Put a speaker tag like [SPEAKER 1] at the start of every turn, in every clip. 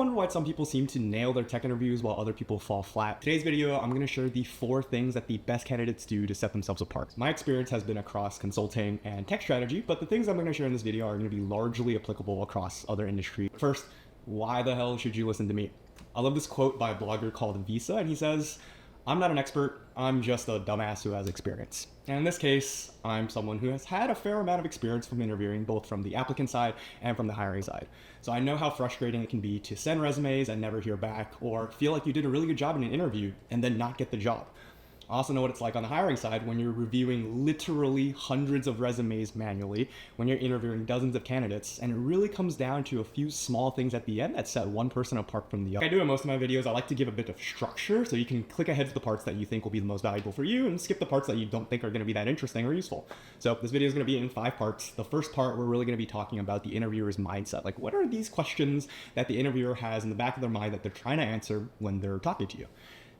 [SPEAKER 1] I wonder why some people seem to nail their tech interviews while other people fall flat. Today's video, I'm going to share the 4 things that the best candidates do to set themselves apart. My experience has been across consulting and tech strategy, but the things I'm going to share in this video are going to be largely applicable across other industries. First, why the hell should you listen to me? I love this quote by a blogger called Visa, and he says, "I'm not an expert, I'm just a dumbass who has experience." And in this case, I'm someone who has had a fair amount of experience from interviewing, both from the applicant side and from the hiring side. So I know how frustrating it can be to send resumes and never hear back, or feel like you did a really good job in an interview and then not get the job. I also know what it's like on the hiring side when you're reviewing literally hundreds of resumes manually, when you're interviewing dozens of candidates, and it really comes down to a few small things at the end that set one person apart from the other. Like I do in most of my videos, I like to give a bit of structure so you can click ahead to the parts that you think will be the most valuable for you and skip the parts that you don't think are going to be that interesting or useful. So this video is going to be in 5 parts. The first part, we're really going to be talking about the interviewer's mindset. Like, what are these questions that the interviewer has in the back of their mind that they're trying to answer when they're talking to you?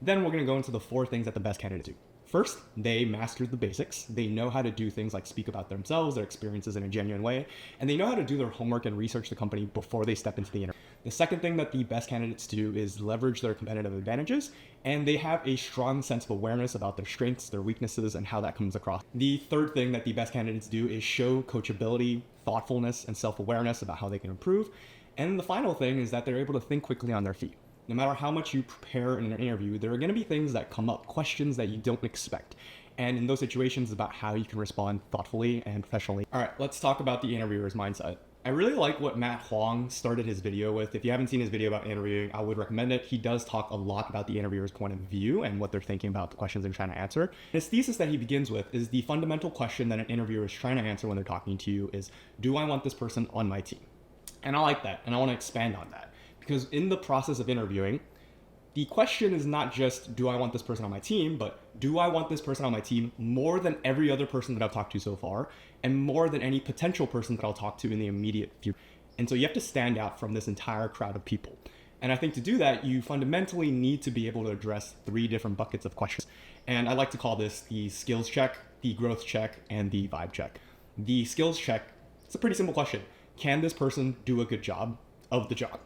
[SPEAKER 1] Then we're going to go into the 4 things that the best candidates do. First, they mastered the basics. They know how to do things like speak about themselves, their experiences in a genuine way, and they know how to do their homework and research the company before they step into the interview. The second thing that the best candidates do is leverage their competitive advantages, and they have a strong sense of awareness about their strengths, their weaknesses, and how that comes across. The third thing that the best candidates do is show coachability, thoughtfulness, and self-awareness about how they can improve. And the final thing is that they're able to think quickly on their feet. No matter how much you prepare in an interview, there are going to be things that come up, questions that you don't expect. And in those situations, it's about how you can respond thoughtfully and professionally. All right, let's talk about the interviewer's mindset. I really like what Matt Huang started his video with. If you haven't seen his video about interviewing, I would recommend it. He does talk a lot about the interviewer's point of view and what they're thinking about the questions they're trying to answer. His thesis that he begins with is the fundamental question that an interviewer is trying to answer when they're talking to you is, do I want this person on my team? And I like that, and I want to expand on that. Because in the process of interviewing, the question is not just, do I want this person on my team, but do I want this person on my team more than every other person that I've talked to so far, and more than any potential person that I'll talk to in the immediate future. And so you have to stand out from this entire crowd of people. And I think to do that, you fundamentally need to be able to address 3 different buckets of questions. And I like to call this the skills check, the growth check, and the vibe check. The skills check, it's a pretty simple question. Can this person do a good job of the job?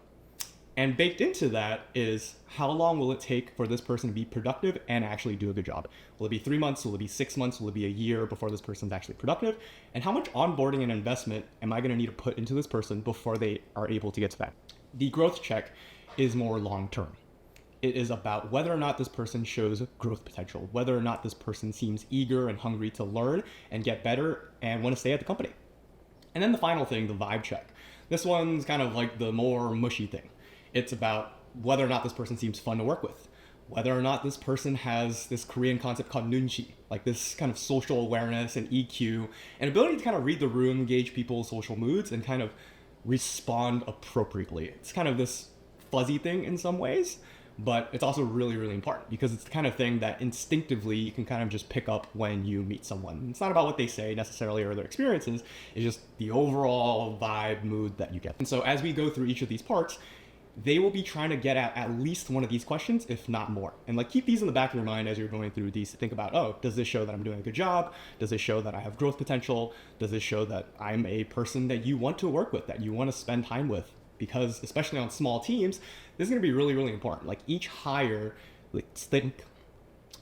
[SPEAKER 1] And baked into that is, how long will it take for this person to be productive and actually do a good job? Will it be 3 months? Will it be 6 months? Will it be a year before this person's actually productive? And how much onboarding and investment am I going to need to put into this person before they are able to get to that? The growth check is more long-term. It is about whether or not this person shows growth potential, whether or not this person seems eager and hungry to learn and get better and want to stay at the company. And then the final thing, the vibe check. This one's kind of like the more mushy thing. It's about whether or not this person seems fun to work with, whether or not this person has this Korean concept called nunchi, like this kind of social awareness and EQ, and ability to kind of read the room, gauge people's social moods, and kind of respond appropriately. It's kind of this fuzzy thing in some ways, but it's also really, really important because it's the kind of thing that instinctively you can kind of just pick up when you meet someone. It's not about what they say necessarily or their experiences, it's just the overall vibe, mood that you get. And so as we go through each of these parts, they will be trying to get at least one of these questions, if not more. And like, keep these in the back of your mind as you're going through these to think about, oh, does this show that I'm doing a good job? Does this show that I have growth potential? Does this show that I'm a person that you want to work with, that you want to spend time with? Because especially on small teams, this is going to be really, really important. Like each hire, let's think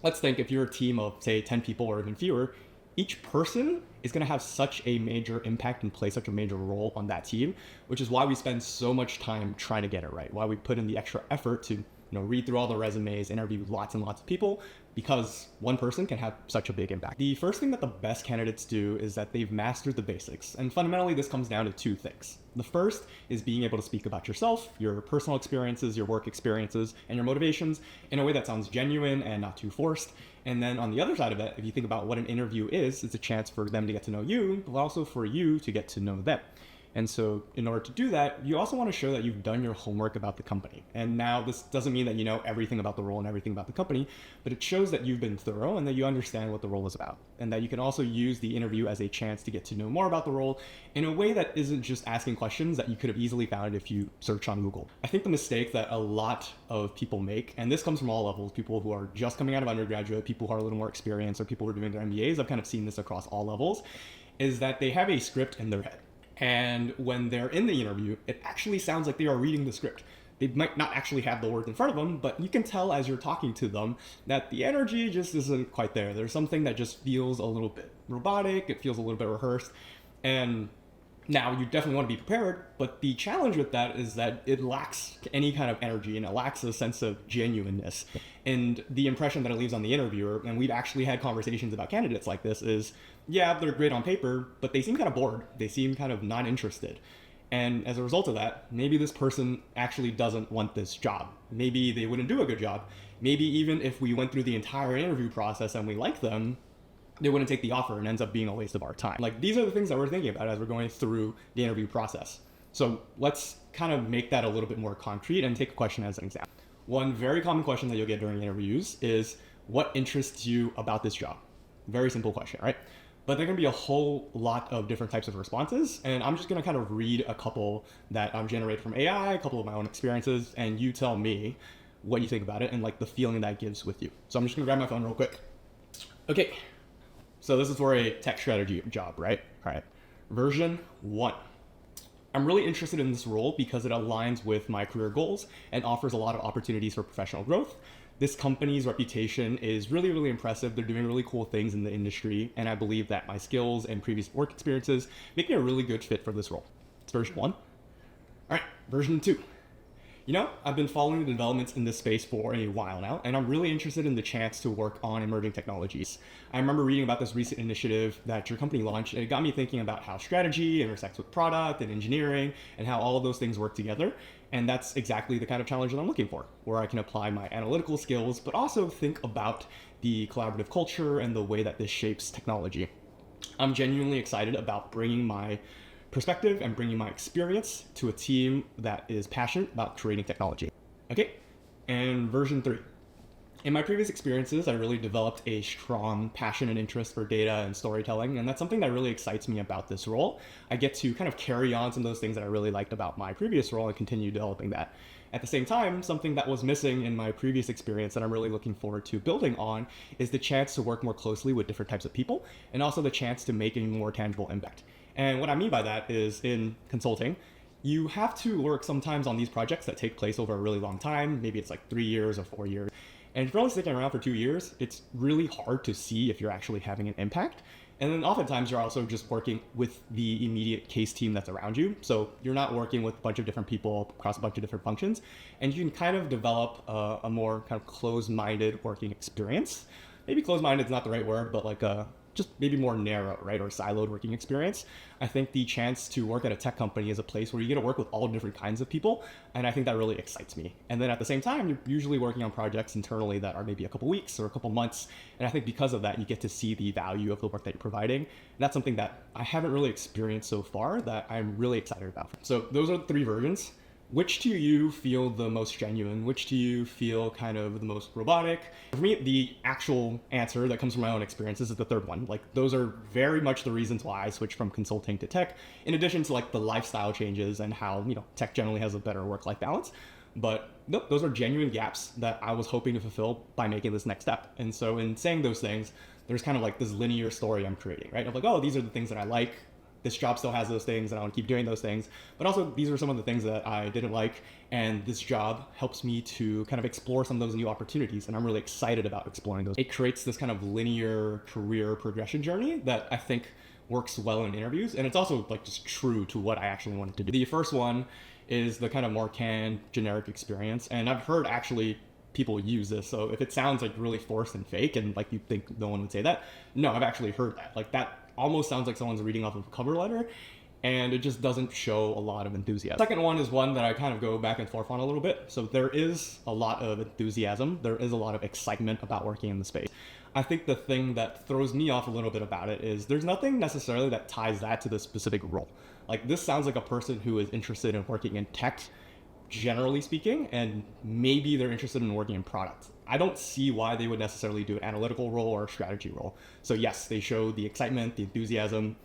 [SPEAKER 1] if you're a team of say 10 people or even fewer, each person is going to have such a major impact and play such a major role on that team, which is why we spend so much time trying to get it right, why we put in the extra effort to read through all the resumes, interview lots and lots of people, because one person can have such a big impact. The first thing that the best candidates do is that they've mastered the basics. And fundamentally, this comes down to 2 things. The first is being able to speak about yourself, your personal experiences, your work experiences, and your motivations in a way that sounds genuine and not too forced. And then on the other side of it, if you think about what an interview is, it's a chance for them to get to know you, but also for you to get to know them. And so in order to do that, you also want to show that you've done your homework about the company. And now this doesn't mean that you know everything about the role and everything about the company, but it shows that you've been thorough and that you understand what the role is about. And that you can also use the interview as a chance to get to know more about the role in a way that isn't just asking questions that you could have easily found if you search on Google. I think the mistake that a lot of people make, and this comes from all levels, people who are just coming out of undergraduate, people who are a little more experienced, or people who are doing their MBAs, I've kind of seen this across all levels, is that they have a script in their head. And when they're in the interview, it actually sounds like they are reading the script. They might not actually have the words in front of them, but you can tell as you're talking to them that the energy just isn't quite there. There's something that just feels a little bit robotic. It feels a little bit rehearsed. And now, you definitely want to be prepared, but the challenge with that is that it lacks any kind of energy and it lacks a sense of genuineness. And the impression that it leaves on the interviewer, and we've actually had conversations about candidates like this, is yeah, they're great on paper, but they seem kind of bored. They seem kind of not interested. And as a result of that, maybe this person actually doesn't want this job. Maybe they wouldn't do a good job. Maybe even if we went through the entire interview process and we like them, they wouldn't take the offer and ends up being a waste of our time. Like, these are the things that we're thinking about as we're going through the interview process. So let's kind of make that a little bit more concrete and take a question as an example. One very common question that you'll get during interviews is, what interests you about this job? Very simple question, right? But there can be a whole lot of different types of responses, and I'm just gonna kind of read a couple that I've generated from AI, a couple of my own experiences, and you tell me what you think about it and like the feeling that gives with you. So I'm just gonna grab my phone real quick. Okay. So this is for a tech strategy job, right? All right. Version 1. I'm really interested in this role because it aligns with my career goals and offers a lot of opportunities for professional growth. This company's reputation is really, really impressive. They're doing really cool things in the industry, and I believe that my skills and previous work experiences make me a really good fit for this role. It's version 1. All right, version 2. You know, I've been following the developments in this space for a while now, and I'm really interested in the chance to work on emerging technologies. I remember reading about this recent initiative that your company launched, and it got me thinking about how strategy intersects with product and engineering and how all of those things work together. And that's exactly the kind of challenge that I'm looking for, where I can apply my analytical skills, but also think about the collaborative culture and the way that this shapes technology. I'm genuinely excited about bringing my perspective and bringing my experience to a team that is passionate about creating technology. Okay, and version 3. In my previous experiences, I really developed a strong passion and interest for data and storytelling, and that's something that really excites me about this role. I get to kind of carry on some of those things that I really liked about my previous role and continue developing that. At the same time, something that was missing in my previous experience that I'm really looking forward to building on is the chance to work more closely with different types of people, and also the chance to make a more tangible impact. And what I mean by that is, in consulting, you have to work sometimes on these projects that take place over a really long time. Maybe it's like 3 years or 4 years. And if you're only sticking around for 2 years, it's really hard to see if you're actually having an impact. And then oftentimes you're also just working with the immediate case team that's around you. So you're not working with a bunch of different people across a bunch of different functions. And you can kind of develop a more kind of closed-minded working experience. Maybe closed-minded is not the right word, but like just maybe more narrow, right, or siloed working experience. I think the chance to work at a tech company is a place where you get to work with all different kinds of people, and I think that really excites me. And then at the same time, you're usually working on projects internally that are maybe a couple weeks or a couple months, and I think because of that, you get to see the value of the work that you're providing, and that's something that I haven't really experienced so far that I'm really excited about. So those are the 3 versions. Which do you feel the most genuine? Which do you feel kind of the most robotic? For me, the actual answer that comes from my own experiences is the third one. Like, those are very much the reasons why I switched from consulting to tech, in addition to like the lifestyle changes and how, you know, tech generally has a better work-life balance. But nope, those are genuine gaps that I was hoping to fulfill by making this next step. And so in saying those things, there's kind of like this linear story I'm creating, right? Of like, oh, these are the things that I like. This job still has those things and I want to keep doing those things. But also, these are some of the things that I didn't like. And this job helps me to kind of explore some of those new opportunities. And I'm really excited about exploring those. It creates this kind of linear career progression journey that I think works well in interviews. And it's also like just true to what I actually wanted to do. The first one is the kind of more canned generic experience. And I've heard actually people use this. So if it sounds like really forced and fake and like you think no one would say that, no, I've actually heard that. Like that almost sounds like someone's reading off of a cover letter, and it just doesn't show a lot of enthusiasm. Second one is one that I kind of go back and forth on a little bit. So there is a lot of enthusiasm. There is a lot of excitement about working in the space. I think the thing that throws me off a little bit about it is there's nothing necessarily that ties that to the specific role. Like, this sounds like a person who is interested in working in tech, generally speaking, and maybe they're interested in working in product. I don't see why they would necessarily do an analytical role or a strategy role. So yes, they show the excitement, the enthusiasm,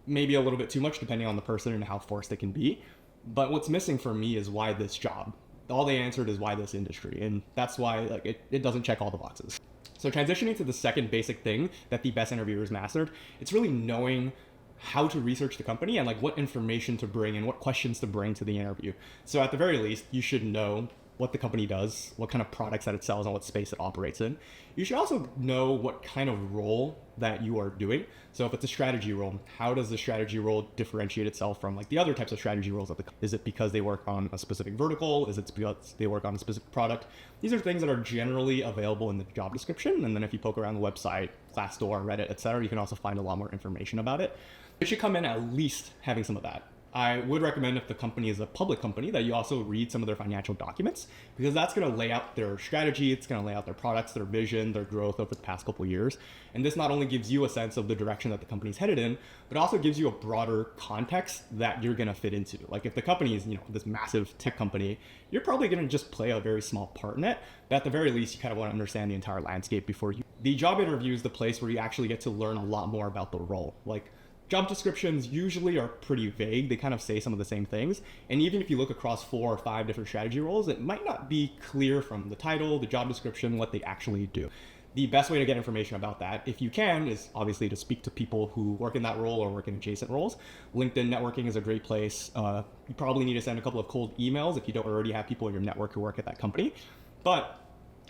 [SPEAKER 1] maybe a little bit too much depending on the person and how forced it can be. But what's missing for me is why this job. All they answered is why this industry. And that's why like it doesn't check all the boxes. So transitioning to the second basic thing that the best interviewers mastered, it's really knowing how to research the company and like what information to bring and what questions to bring to the interview. So at the very least, you should know what the company does, what kind of products that it sells, and what space it operates in. You should also know what kind of role that you are doing. So if it's a strategy role, how does the strategy role differentiate itself from like the other types of strategy roles? Is it because they work on a specific vertical? Is it because they work on a specific product? These are things that are generally available in the job description. And then if you poke around the website, Glassdoor, Reddit, etc., you can also find a lot more information about it. It should come in at least having some of that. I would recommend if the company is a public company that you also read some of their financial documents, because that's going to lay out their strategy, it's going to lay out their products, their vision, their growth over the past couple of years. And this not only gives you a sense of the direction that the company's headed in, but also gives you a broader context that you're going to fit into. Like if the company is, this massive tech company, you're probably going to just play a very small part in it. But at the very least, you kind of want to understand the entire landscape before you. The job interview is the place where you actually get to learn a lot more about the role. Like, job descriptions usually are pretty vague. They kind of say some of the same things. And even if you look across 4 or 5 different strategy roles, it might not be clear from the title, the job description, what they actually do. The best way to get information about that, if you can, is obviously to speak to people who work in that role or work in adjacent roles. LinkedIn networking is a great place. You probably need to send a couple of cold emails if you don't already have people in your network who work at that company. But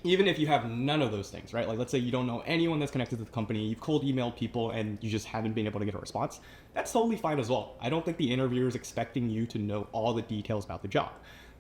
[SPEAKER 1] even if you have none of those things, right? Like let's say you don't know anyone that's connected to the company, you've cold emailed people and you just haven't been able to get a response, that's totally fine as well. I don't think the interviewer is expecting you to know all the details about the job.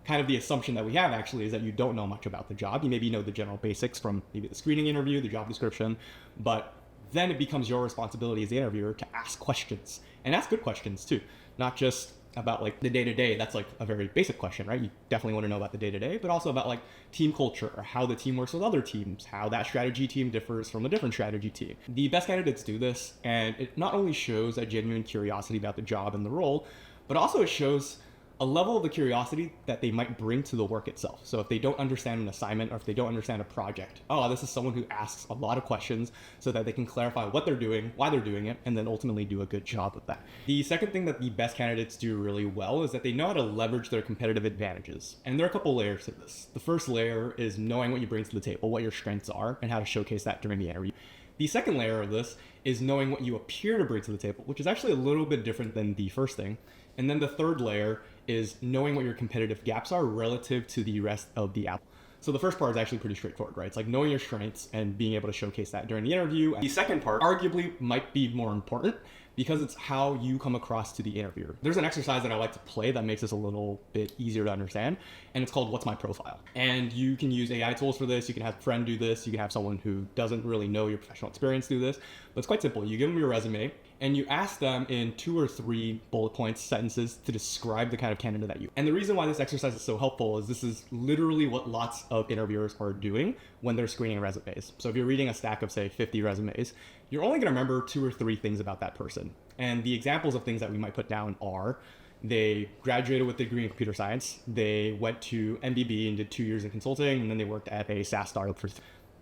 [SPEAKER 1] Kind of the assumption that we have actually is that you don't know much about the job. You maybe know the general basics from maybe the screening interview, the job description, but then it becomes your responsibility as the interviewer to ask questions, and ask good questions too, not just about like the day-to-day. That's like a very basic question, right? You definitely want to know about the day-to-day, but also about like team culture, or how the team works with other teams, how that strategy team differs from a different strategy team. The best candidates do this, and it not only shows a genuine curiosity about the job and the role, but also it shows a level of the curiosity that they might bring to the work itself. So if they don't understand an assignment, or if they don't understand a project, this is someone who asks a lot of questions so that they can clarify what they're doing, why they're doing it, and then ultimately do a good job with that. The second thing that the best candidates do really well is that they know how to leverage their competitive advantages. And there are a couple layers to this. The first layer is knowing what you bring to the table, what your strengths are, and how to showcase that during the interview. The second layer of this is knowing what you appear to bring to the table, which is actually a little bit different than the first thing. And then the third layer is knowing what your competitive gaps are relative to the rest of the app. So the first part is actually pretty straightforward, right? It's like knowing your strengths and being able to showcase that during the interview. The second part arguably might be more important, because it's how you come across to the interviewer. There's an exercise that I like to play that makes this a little bit easier to understand, and it's called What's My Profile? And you can use AI tools for this. You can have a friend do this. You can have someone who doesn't really know your professional experience do this. But it's quite simple. You give them your resume, and you ask them in 2 or 3 bullet points, sentences, to describe the kind of candidate that you are. And the reason why this exercise is so helpful is this is literally what lots of interviewers are doing when they're screening resumes. So if you're reading a stack of, say, 50 resumes, you're only going to remember 2 or 3 things about that person. And the examples of things that we might put down are: they graduated with a degree in computer science, they went to MBB and did 2 years in consulting, and then they worked at a SaaS startup for.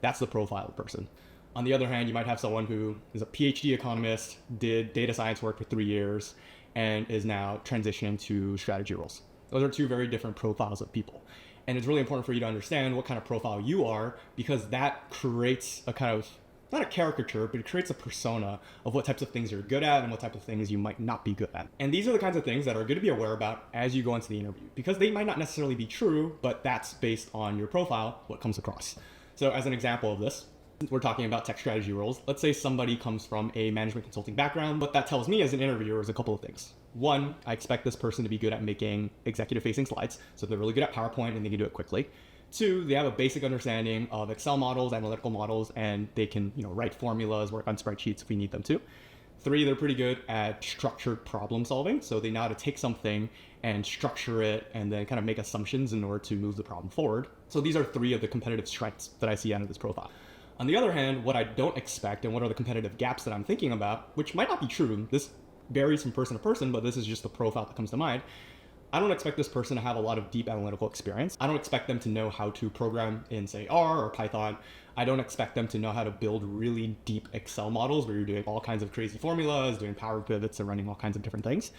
[SPEAKER 1] That's the profile of the person. On the other hand, you might have someone who is a PhD economist, did data science work for 3 years, and is now transitioning to strategy roles. Those are 2 very different profiles of people. And it's really important for you to understand what kind of profile you are, because that creates a kind of, not a caricature, but it creates a persona of what types of things you're good at and what types of things you might not be good at. And these are the kinds of things that are good to be aware about as you go into the interview, because they might not necessarily be true, but that's based on your profile, what comes across. So as an example of this, we're talking about tech strategy roles. Let's say somebody comes from a management consulting background. What that tells me as an interviewer is a couple of things. 1, I expect this person to be good at making executive-facing slides, so they're really good at PowerPoint and they can do it quickly. 2, they have a basic understanding of Excel models, analytical models, and they can, write formulas, work on spreadsheets if we need them to. 3, they're pretty good at structured problem solving, so they know how to take something and structure it and then kind of make assumptions in order to move the problem forward. So these are 3 of the competitive strengths that I see out of this profile. On the other hand, what I don't expect and what are the competitive gaps that I'm thinking about, which might not be true, this varies from person to person, but this is just the profile that comes to mind. I don't expect this person to have a lot of deep analytical experience. I don't expect them to know how to program in, say, R or Python. I don't expect them to know how to build really deep Excel models where you're doing all kinds of crazy formulas, doing power pivots and running all kinds of different things.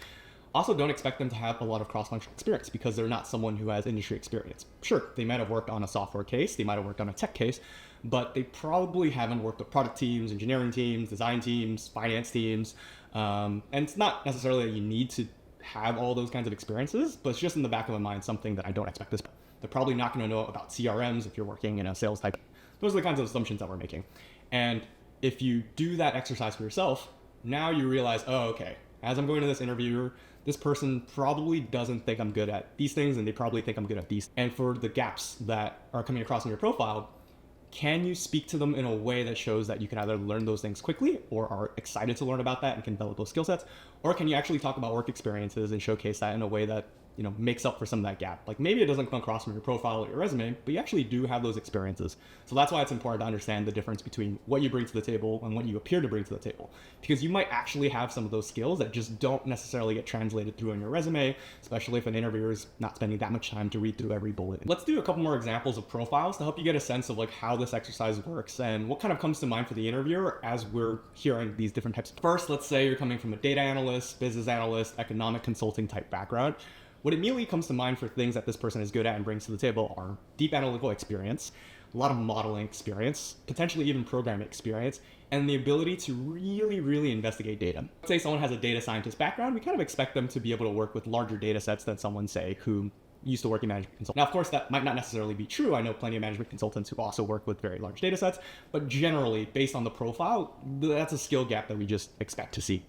[SPEAKER 1] Also, don't expect them to have a lot of cross-functional experience because they're not someone who has industry experience. Sure, they might have worked on a software case, they might have worked on a tech case, but they probably haven't worked with product teams, engineering teams, design teams, finance teams. And it's not necessarily that you need to have all those kinds of experiences, but it's just in the back of my mind something that I don't expect this. They're probably not going to know about CRMs if you're working in a sales type. Those are the kinds of assumptions that we're making. And if you do that exercise for yourself, now you realize, oh, okay, as I'm going to this interview, this person probably doesn't think I'm good at these things, and they probably think I'm good at these. And for the gaps that are coming across in your profile, can you speak to them in a way that shows that you can either learn those things quickly or are excited to learn about that and can develop those skill sets? Or can you actually talk about work experiences and showcase that in a way that makes up for some of that gap? Like maybe it doesn't come across from your profile or your resume, but you actually do have those experiences. So that's why it's important to understand the difference between what you bring to the table and what you appear to bring to the table. Because you might actually have some of those skills that just don't necessarily get translated through in your resume, especially if an interviewer is not spending that much time to read through every bullet. Let's do a couple more examples of profiles to help you get a sense of like how this exercise works and what kind of comes to mind for the interviewer as we're hearing these different types. First, let's say you're coming from a data analyst, business analyst, economic consulting type background. What immediately comes to mind for things that this person is good at and brings to the table are deep analytical experience, a lot of modeling experience, potentially even programming experience, and the ability to really investigate data. Let's say someone has a data scientist background, we kind of expect them to be able to work with larger data sets than someone, say, who used to work in management consulting. Now, of course, that might not necessarily be true. I know plenty of management consultants who also work with very large data sets, but generally, based on the profile, that's a skill gap that we just expect to see.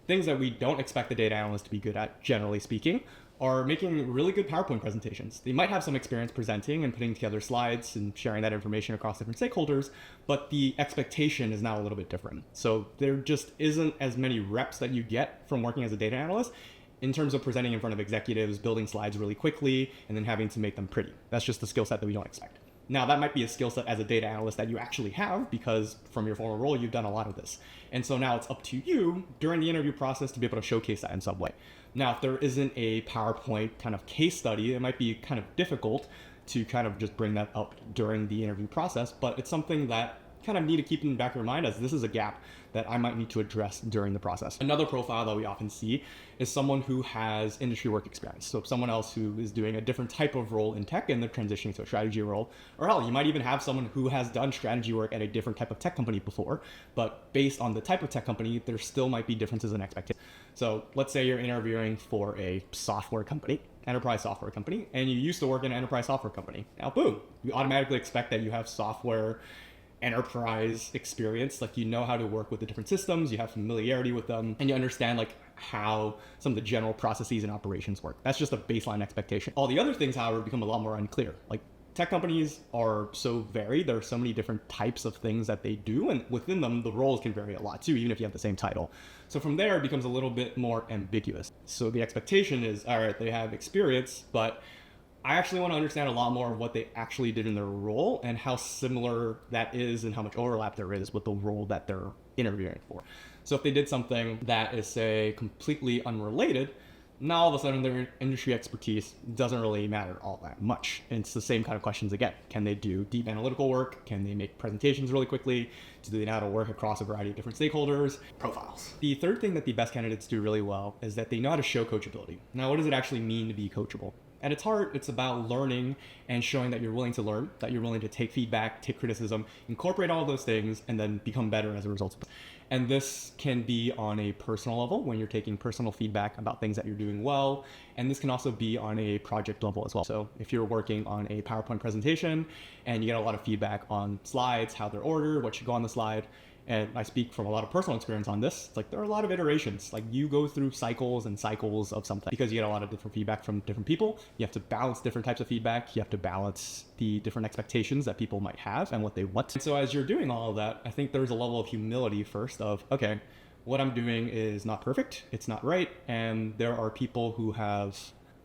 [SPEAKER 1] Things that we don't expect the data analyst to be good at, generally speaking, are making really good PowerPoint presentations. They might have some experience presenting and putting together slides and sharing that information across different stakeholders, but the expectation is now a little bit different. So there just isn't as many reps that you get from working as a data analyst in terms of presenting in front of executives, building slides really quickly, and then having to make them pretty. That's just the skill set that we don't expect. Now, that might be a skill set as a data analyst that you actually have because from your former role, you've done a lot of this. And so now it's up to you during the interview process to be able to showcase that in some way. Now, if there isn't a PowerPoint kind of case study, it might be kind of difficult to kind of just bring that up during the interview process, but it's something that kind of need to keep in the back of your mind as this is a gap that I might need to address during the process. Another profile that we often see is someone who has industry work experience. So someone else who is doing a different type of role in tech and they're transitioning to a strategy role. Or hell, you might even have someone who has done strategy work at a different type of tech company before, but based on the type of tech company, there still might be differences in expectations. So let's say you're interviewing for a software company, enterprise software company, and you used to work in an enterprise software company. Now, boom, you automatically expect that you have software enterprise experience, like you know how to work with the different systems, you have familiarity with them, and you understand like how some of the general processes and operations work. That's just a baseline expectation. All the other things, however, become a lot more unclear. Like tech companies are so varied, there are so many different types of things that they do, and within them, the roles can vary a lot too, even if you have the same title. So from there, it becomes a little bit more ambiguous. So the expectation is, all right, they have experience, but I actually want to understand a lot more of what they actually did in their role and how similar that is and how much overlap there is with the role that they're interviewing for. So if they did something that is, say, completely unrelated, now all of a sudden their industry expertise doesn't really matter all that much. And it's the same kind of questions again. Can they do deep analytical work? Can they make presentations really quickly? Do they know how to work across a variety of different stakeholders? Profiles. The third thing that the best candidates do really well is that they know how to show coachability. Now, what does it actually mean to be coachable? At its heart, it's about learning and showing that you're willing to learn, that you're willing to take feedback, take criticism, incorporate all those things, and then become better as a result of it. And this can be on a personal level when you're taking personal feedback about things that you're doing well. And this can also be on a project level as well. So if you're working on a PowerPoint presentation and you get a lot of feedback on slides, how they're ordered, what should go on the slide, and I speak from a lot of personal experience on this, it's like there are a lot of iterations. Like you go through cycles and cycles of something because you get a lot of different feedback from different people. You have to balance different types of feedback. You have to balance the different expectations that people might have and what they want. And so as you're doing all of that, I think there's a level of humility first of, okay, what I'm doing is not perfect. It's not right. And there are people who have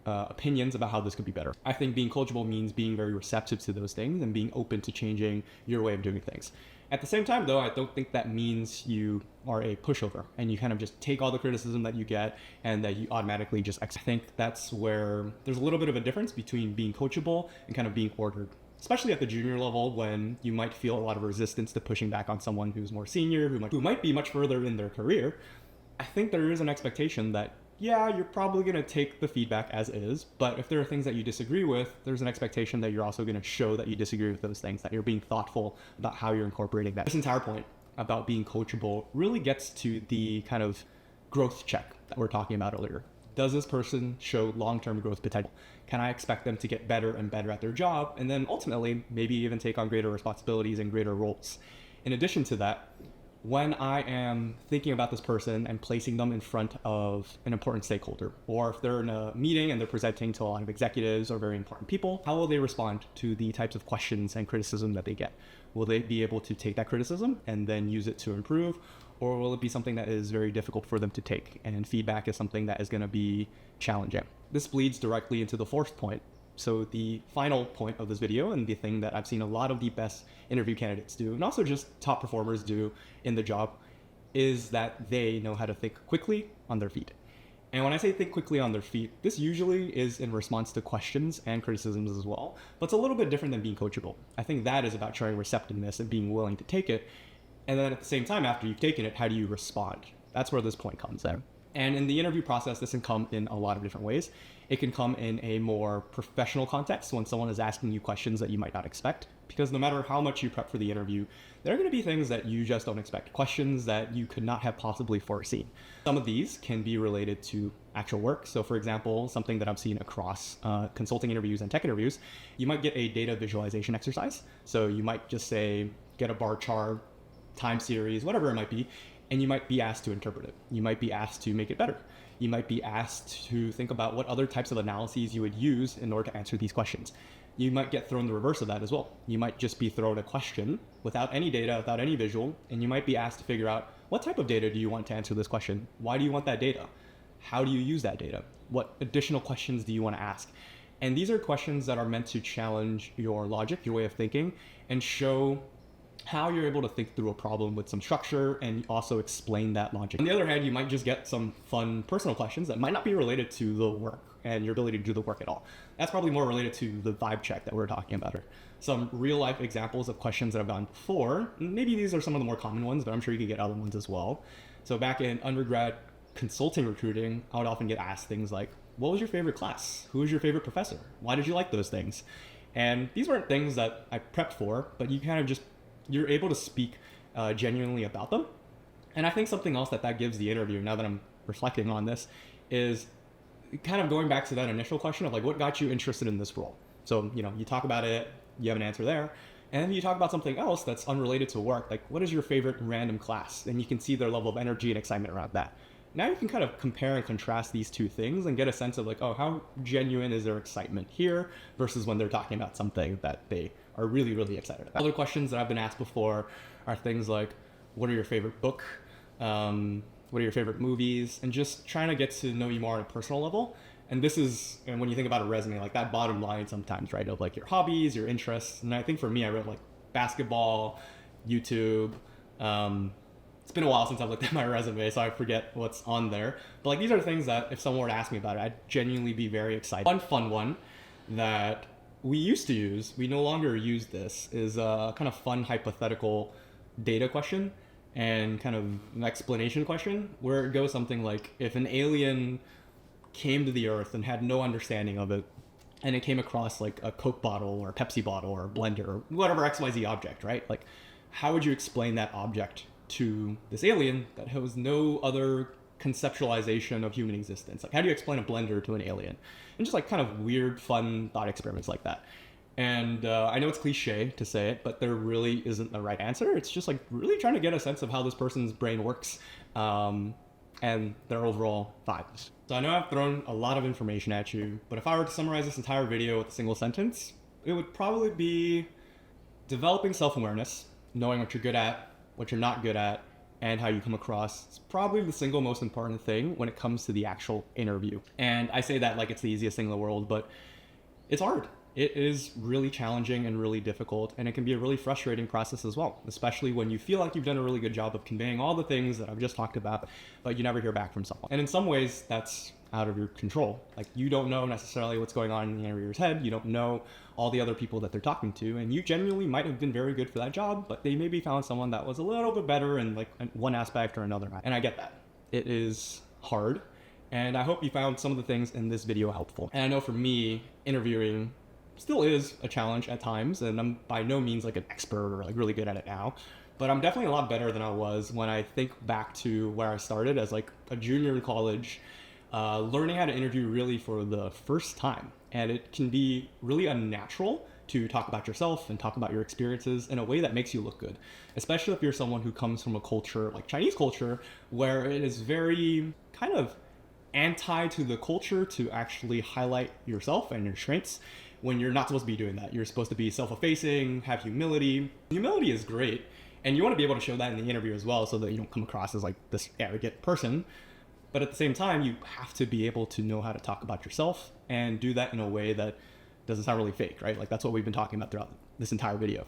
[SPEAKER 1] opinions about how this could be better. I think being coachable means being very receptive to those things and being open to changing your way of doing things. At the same time, though, I don't think that means you are a pushover and you kind of just take all the criticism that you get and that you automatically just I think that's where there's a little bit of a difference between being coachable and kind of being ordered, especially at the junior level when you might feel a lot of resistance to pushing back on someone who's more senior, who might be much further in their career. I think there is an expectation that yeah, you're probably going to take the feedback as is, but if there are things that you disagree with, there's an expectation that you're also going to show that you disagree with those things, that you're being thoughtful about how you're incorporating that. This entire point about being coachable really gets to the kind of growth check that we're talking about earlier. Does this person show long-term growth potential? Can I expect them to get better and better at their job, and then ultimately maybe even take on greater responsibilities and greater roles? In addition to that, when I am thinking about this person and placing them in front of an important stakeholder, or if they're in a meeting and they're presenting to a lot of executives or very important people, how will they respond to the types of questions and criticism that they get? Will they be able to take that criticism and then use it to improve? Or will it be something that is very difficult for them to take? And feedback is something that is going to be challenging. This bleeds directly into the fourth point. So the final point of this video, and the thing that I've seen a lot of the best interview candidates do, and also just top performers do in the job, is that they know how to think quickly on their feet. And when I say think quickly on their feet, this usually is in response to questions and criticisms as well. But it's a little bit different than being coachable. I think that is about showing receptiveness and being willing to take it. And then at the same time, after you've taken it, how do you respond? That's where this point comes in. And in the interview process, this can come in a lot of different ways. It can come in a more professional context when someone is asking you questions that you might not expect. Because no matter how much you prep for the interview, there are going to be things that you just don't expect, questions that you could not have possibly foreseen. Some of these can be related to actual work. So for example, something that I've seen across consulting interviews and tech interviews, you might get a data visualization exercise. So you might just say, get a bar chart, time series, whatever it might be, and you might be asked to interpret it. You might be asked to make it better. You might be asked to think about what other types of analyses you would use in order to answer these questions. You might get thrown the reverse of that as well. You might just be thrown a question without any data, without any visual, and you might be asked to figure out, what type of data do you want to answer this question? Why do you want that data? How do you use that data? What additional questions do you want to ask? And these are questions that are meant to challenge your logic, your way of thinking, and show how you're able to think through a problem with some structure and also explain that logic. On the other hand, you might just get some fun personal questions that might not be related to the work and your ability to do the work at all. That's probably more related to the vibe check that we're talking about here. Some real life examples of questions that I've done before. Maybe these are some of the more common ones, but I'm sure you could get other ones as well. So back in undergrad consulting recruiting, I would often get asked things like, what was your favorite class? Who was your favorite professor? Why did you like those things? And these weren't things that I prepped for, but you kind of just, you're able to speak genuinely about them. And I think something else that gives the interview, now that I'm reflecting on this, is kind of going back to that initial question of like, what got you interested in this role? So, you know, you talk about it, you have an answer there, and then you talk about something else that's unrelated to work, like what is your favorite random class? And you can see their level of energy and excitement around that. Now you can kind of compare and contrast these two things and get a sense of like, oh, how genuine is their excitement here versus when they're talking about something that they are really, really excited about. Other questions that I've been asked before are things like, what are your favorite book? What are your favorite movies? And just trying to get to know you more on a personal level. And this is, and when you think about a resume, like that bottom line sometimes, right? Of like your hobbies, your interests. And I think for me, I wrote like basketball, YouTube. It's been a while since I've looked at my resume, so I forget what's on there. But like these are things that if someone were to ask me about it, I'd genuinely be very excited. One fun one that we used to use, we no longer use this, is a kind of fun hypothetical data question and kind of an explanation question where it goes something like, if an alien came to the earth and had no understanding of it, and it came across like a Coke bottle or a Pepsi bottle or a blender or whatever XYZ object, right? Like, how would you explain that object to this alien that has no other conceptualization of human existence? Like, how do you explain a blender to an alien? And just like kind of weird, fun thought experiments like that. And I know it's cliche to say it, but there really isn't a right answer. It's just like really trying to get a sense of how this person's brain works and their overall vibes. So I know I've thrown a lot of information at you, but if I were to summarize this entire video with a single sentence, it would probably be developing self-awareness, knowing what you're good at, what you're not good at, and how you come across. It's probably the single most important thing when it comes to the actual interview. And I say that like it's the easiest thing in the world, but it's hard. It is really challenging and really difficult, and it can be a really frustrating process as well, especially when you feel like you've done a really good job of conveying all the things that I've just talked about, but you never hear back from someone. And in some ways, that's out of your control. Like, you don't know necessarily what's going on in the interviewer's head. You don't know all the other people that they're talking to, and you genuinely might have been very good for that job, but they maybe found someone that was a little bit better in like one aspect or another. And I get that. It is hard. And I hope you found some of the things in this video helpful. And I know for me, interviewing still is a challenge at times, and I'm by no means like an expert or like really good at it now, but I'm definitely a lot better than I was when I think back to where I started as like a junior in college, learning how to interview really for the first time. And it can be really unnatural to talk about yourself and talk about your experiences in a way that makes you look good, especially if you're someone who comes from a culture like Chinese culture, where it is very kind of anti to the culture to actually highlight yourself and your strengths when you're not supposed to be doing that. You're supposed to be self-effacing, have humility. Humility is great, and you want to be able to show that in the interview as well so that you don't come across as like this arrogant person. But at the same time, you have to be able to know how to talk about yourself and do that in a way that doesn't sound really fake, right? Like that's what we've been talking about throughout this entire video.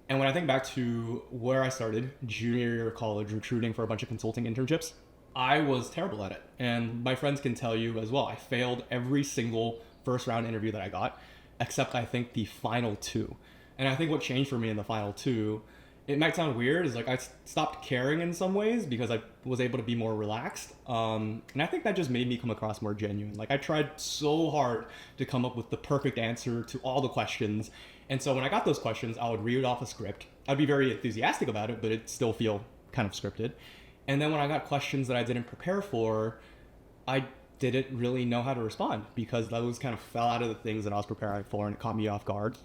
[SPEAKER 1] And when I think back to where I started, junior year of college, recruiting for a bunch of consulting internships, I was terrible at it. And my friends can tell you as well, I failed every single first round interview that I got, except I think the final two. And I think what changed for me in the final two, it might sound weird, is like I stopped caring in some ways because I was able to be more relaxed. And I think that just made me come across more genuine. Like I tried so hard to come up with the perfect answer to all the questions. And so when I got those questions, I would read off a script. I'd be very enthusiastic about it, but it'd still feel kind of scripted. And then when I got questions that I didn't prepare for, I didn't really know how to respond because those kind of fell out of the things that I was preparing for, and it caught me off guard.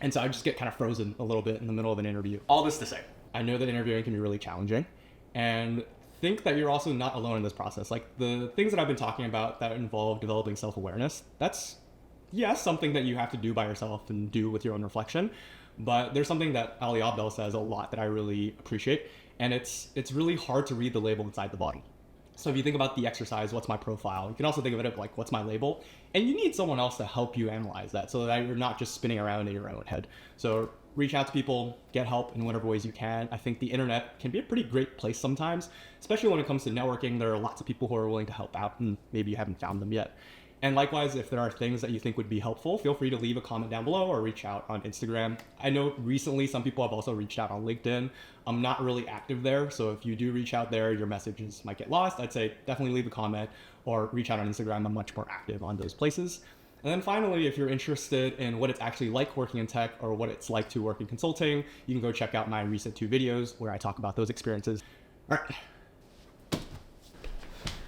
[SPEAKER 1] And so I just get kind of frozen a little bit in the middle of an interview. All this to say, I know that interviewing can be really challenging, and think that you're also not alone in this process. Like the things that I've been talking about that involve developing self-awareness, that's, yes, something that you have to do by yourself and do with your own reflection. But there's something that Ali Abdaal says a lot that I really appreciate, and it's really hard to read the label inside the bottle. So if you think about the exercise, what's my profile? You can also think of it like, what's my label? And you need someone else to help you analyze that so that you're not just spinning around in your own head. So reach out to people, get help in whatever ways you can. I think the internet can be a pretty great place sometimes, especially when it comes to networking. There are lots of people who are willing to help out, and maybe you haven't found them yet. And likewise, if there are things that you think would be helpful, feel free to leave a comment down below or reach out on Instagram. I know recently some people have also reached out on LinkedIn. I'm not really active there, so if you do reach out there, your messages might get lost. I'd say definitely leave a comment or reach out on Instagram. I'm much more active on those places. And then finally, if you're interested in what it's actually like working in tech or what it's like to work in consulting, you can go check out my recent 2 videos where I talk about those experiences. All right.